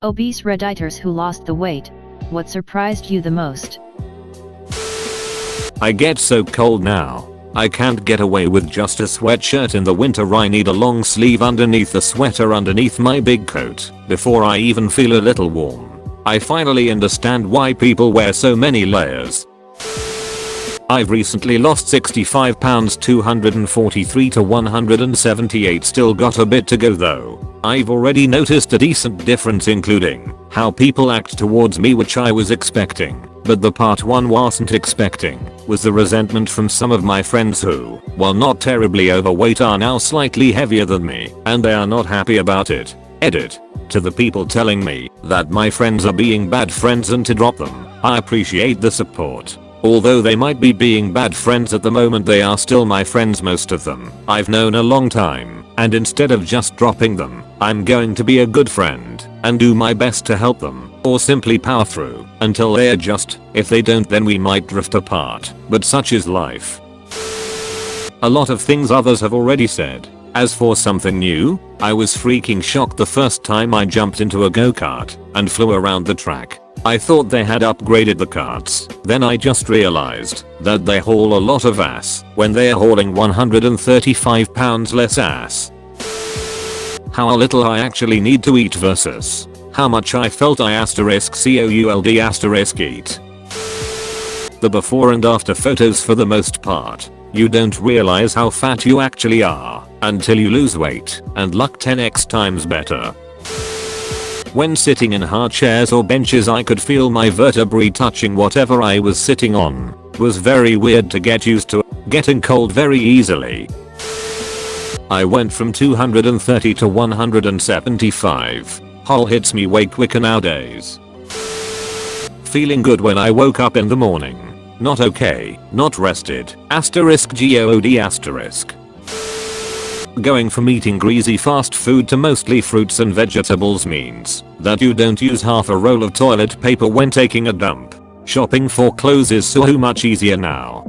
Obese Redditors who lost the weight, what surprised you the most? I get so cold now. I can't get away with just a sweatshirt in the winter. I need a long sleeve underneath the sweater underneath my big coat before I even feel a little warm. I finally understand why people wear so many layers. I've recently lost 65 pounds, 243 to 178, still got a bit to go though. I've already noticed a decent difference, including how people act towards me, which I was expecting, but the part one wasn't expecting was the resentment from some of my friends who, while not terribly overweight, are now slightly heavier than me, and they are not happy about it. Edit. To the people telling me that my friends are being bad friends and to drop them, I appreciate the support. Although they might be being bad friends at the moment, they are still my friends, most of them I've known a long time, and instead of just dropping them, I'm going to be a good friend and do my best to help them, or simply power through until they adjust. If they don't, then we might drift apart, but such is life. A lot of things others have already said. As for something new, I was freaking shocked the first time I jumped into a go-kart and flew around the track. I thought they had upgraded the carts. Then I just realized that they haul a lot of ass when they're hauling 135 pounds less ass. How little I actually need to eat versus how much I felt I *could eat. The before and after photos, for the most part, you don't realize how fat you actually are until you lose weight, and look 10x times better. When sitting in hard chairs or benches, I could feel my vertebrae touching whatever I was sitting on. Was very weird to get used to. Getting cold very easily. I went from 230 to 175. Hole hits me way quicker nowadays. Feeling good when I woke up in the morning. Not okay, not rested. *God**. Going from eating greasy fast food to mostly fruits and vegetables means that you don't use half a roll of toilet paper when taking a dump. Shopping for clothes is so much easier now.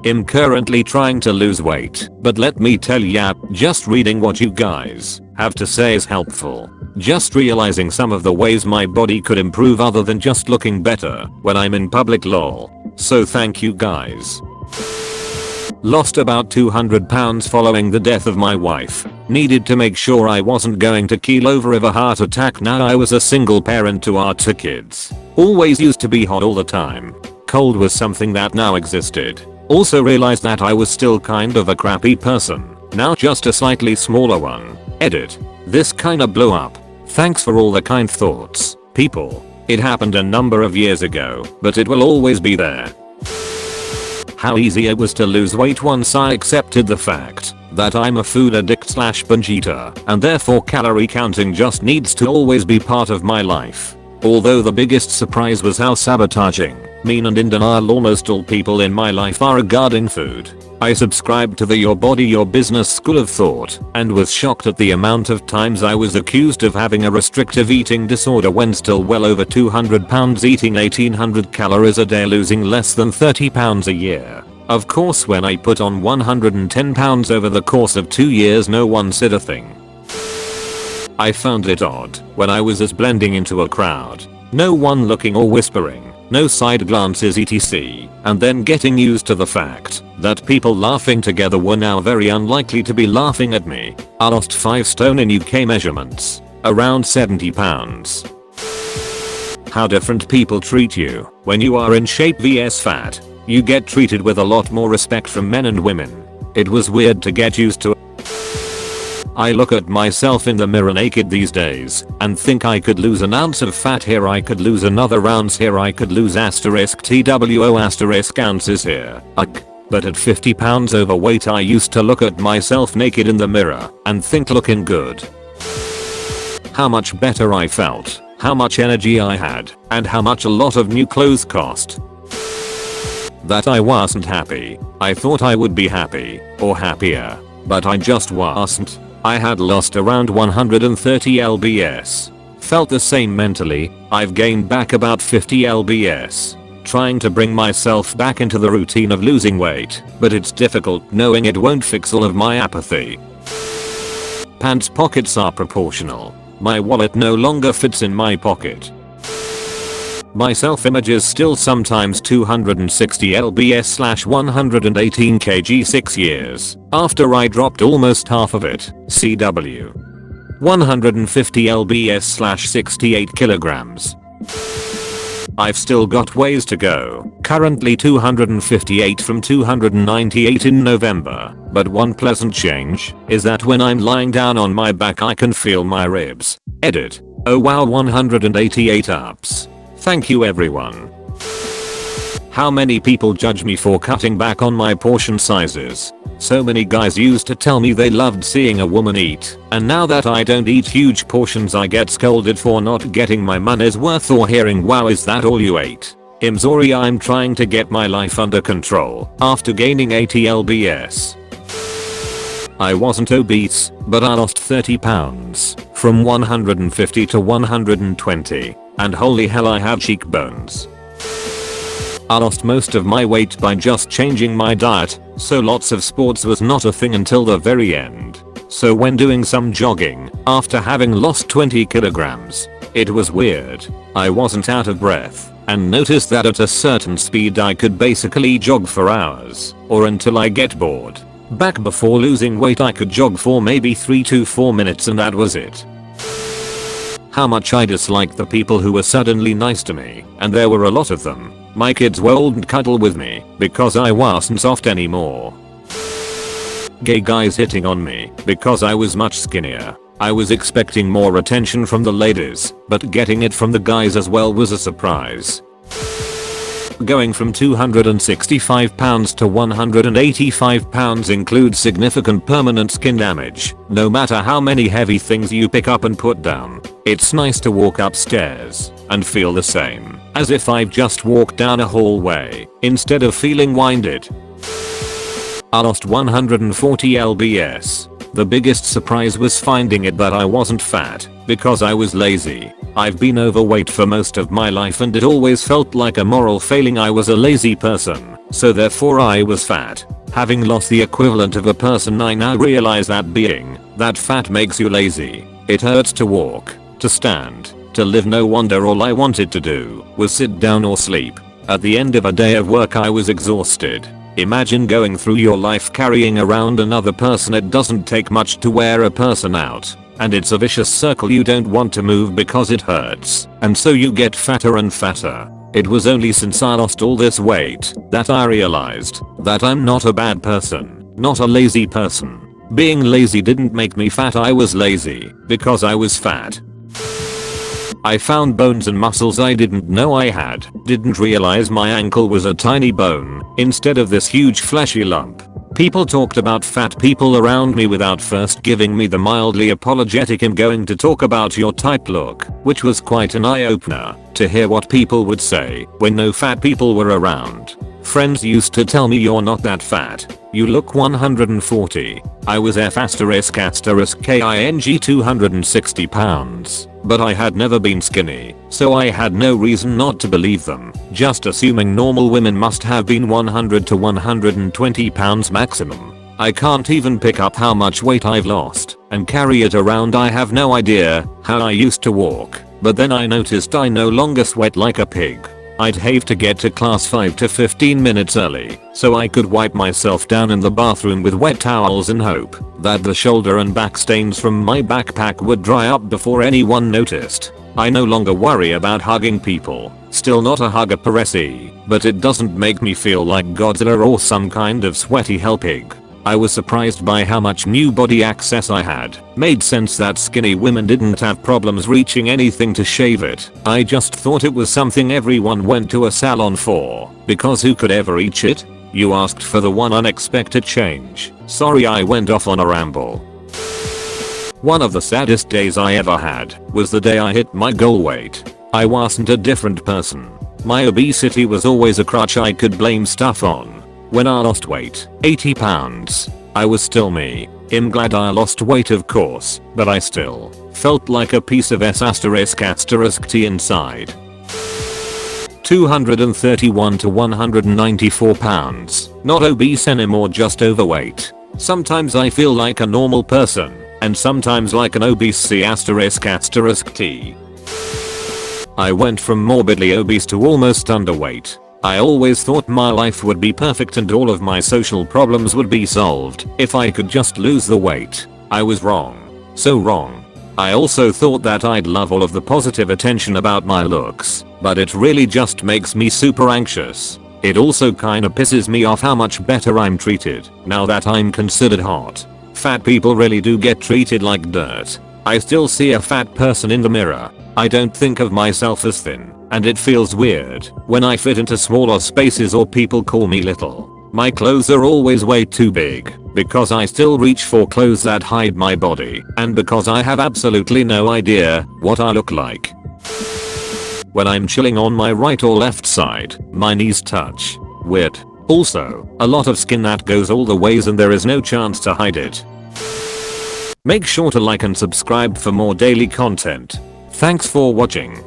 I'm currently trying to lose weight, but let me tell ya, just reading what you guys have to say is helpful. Just realizing some of the ways my body could improve other than just looking better when I'm in public, lol. So thank you guys. Lost about 200 pounds following the death of my wife. Needed to make sure I wasn't going to keel over of a heart attack. Now I was a single parent to our 2 kids. Always used to be hot all the time. Cold was something that now existed. Also realized that I was still kind of a crappy person. Now just a slightly smaller one. Edit. This kinda blew up. Thanks for all the kind thoughts, people. It happened a number of years ago, but it will always be there. How easy it was to lose weight once I accepted the fact that I'm a food addict / binge eater, and therefore calorie counting just needs to always be part of my life. Although the biggest surprise was how sabotaging, mean and in denial almost all people in my life are regarding food. I subscribed to the your body your business school of thought and was shocked at the amount of times I was accused of having a restrictive eating disorder when still well over 200 pounds, eating 1800 calories a day, losing less than 30 pounds a year. Of course, when I put on 110 pounds over the course of 2 years, no one said a thing. I found it odd when I was as blending into a crowd. No one looking or whispering. No side glances etc. And then getting used to the fact that people laughing together were now very unlikely to be laughing at me. I lost 5 stone in UK measurements. Around 70 pounds. How different people treat you when you are in shape vs fat. You get treated with a lot more respect from men and women. It was weird to get used to. I look at myself in the mirror naked these days and think I could lose an ounce of fat here, I could lose another ounce here, I could lose *TWO* ounces here. But at 50 pounds overweight I used to look at myself naked in the mirror and think looking good. How much better I felt, how much energy I had, and how much a lot of new clothes cost. That I wasn't happy. I thought I would be happy or happier, but I just wasn't. I had lost around 130 lbs. Felt the same mentally. I've gained back about 50 lbs. Trying to bring myself back into the routine of losing weight, but it's difficult knowing it won't fix all of my apathy. Pants pockets are proportional. My wallet no longer fits in my pocket. My self-image is still sometimes 260 lbs/ 118 kg 6 years after I dropped almost half of it. CW. 150 lbs/ 68 kilograms. I've still got ways to go, currently 258 from 298 in November, but one pleasant change is that when I'm lying down on my back I can feel my ribs. Edit. Oh wow, 188 ups. Thank you everyone. How many people judge me for cutting back on my portion sizes? So many guys used to tell me they loved seeing a woman eat, and now that I don't eat huge portions I get scolded for not getting my money's worth or hearing wow is that all you ate? I'm sorry, I'm trying to get my life under control after gaining 80 lbs. I wasn't obese, but I lost 30 pounds from 150 to 120, and holy hell I have cheekbones. I lost most of my weight by just changing my diet, so lots of sports was not a thing until the very end. So when doing some jogging, after having lost 20 kilograms, it was weird. I wasn't out of breath, and noticed that at a certain speed I could basically jog for hours, or until I get bored. Back before losing weight I could jog for maybe 3 to 4 minutes and that was it. How much I disliked the people who were suddenly nice to me, and there were a lot of them. My kids wouldn't cuddle with me because I wasn't soft anymore. Gay guys hitting on me because I was much skinnier. I was expecting more attention from the ladies, but getting it from the guys as well was a surprise. Going from 265 pounds to 185 pounds includes significant permanent skin damage, no matter how many heavy things you pick up and put down. It's nice to walk upstairs and feel the same as if I've just walked down a hallway instead of feeling winded. I lost 140 lbs. The biggest surprise was finding it that I wasn't fat because I was lazy. I've been overweight for most of my life and it always felt like a moral failing I was a lazy person, so therefore I was fat. Having lost the equivalent of a person I now realize that being that fat makes you lazy. It hurts to walk, to stand, to live. No wonder all I wanted to do was sit down or sleep. At the end of a day of work I was exhausted. Imagine going through your life carrying around another person. It doesn't take much to wear a person out. And it's a vicious circle you don't want to move because it hurts. And so you get fatter and fatter. It was only since I lost all this weight that I realized that I'm not a bad person, not a lazy person. Being lazy didn't make me fat, I was lazy because I was fat. I found bones and muscles I didn't know I had. Didn't realize my ankle was a tiny bone instead of this huge fleshy lump. People talked about fat people around me without first giving me the mildly apologetic "I'm going to talk about your type" look, which was quite an eye-opener to hear what people would say when no fat people were around. Friends used to tell me "You're not that fat. You look 140. I was F***king 260 pounds. But I had never been skinny, so I had no reason not to believe them, just assuming normal women must have been 100 to 120 pounds maximum. I can't even pick up how much weight I've lost and carry it around. I have no idea how I used to walk, but then I noticed I no longer sweat like a pig. I'd have to get to class 5 to 15 minutes early so I could wipe myself down in the bathroom with wet towels and hope that the shoulder and back stains from my backpack would dry up before anyone noticed. I no longer worry about hugging people, still not a hugger Peresi, but it doesn't make me feel like Godzilla or some kind of sweaty hell pig. I was surprised by how much new body access I had. Made sense that skinny women didn't have problems reaching anything to shave it. I just thought it was something everyone went to a salon for, because who could ever reach it? You asked for the one unexpected change. Sorry, I went off on a ramble. One of the saddest days I ever had was the day I hit my goal weight. I wasn't a different person. My obesity was always a crutch I could blame stuff on. When I lost weight, 80 pounds, I was still me. I'm glad I lost weight of course, but I still felt like a piece of S***T inside. 231 to 194 pounds, not obese anymore, just overweight. Sometimes I feel like a normal person, and sometimes like an obese C *** T. I went from morbidly obese to almost underweight. I always thought my life would be perfect and all of my social problems would be solved if I could just lose the weight. I was wrong. So wrong. I also thought that I'd love all of the positive attention about my looks, but it really just makes me super anxious. It also kinda pisses me off how much better I'm treated now that I'm considered hot. Fat people really do get treated like dirt. I still see a fat person in the mirror. I don't think of myself as thin, and it feels weird when I fit into smaller spaces or people call me little. My clothes are always way too big because I still reach for clothes that hide my body and because I have absolutely no idea what I look like. When I'm chilling on my right or left side, my knees touch. Weird. Also, a lot of skin that goes all the ways and there is no chance to hide it. Make sure to like and subscribe for more daily content. Thanks for watching.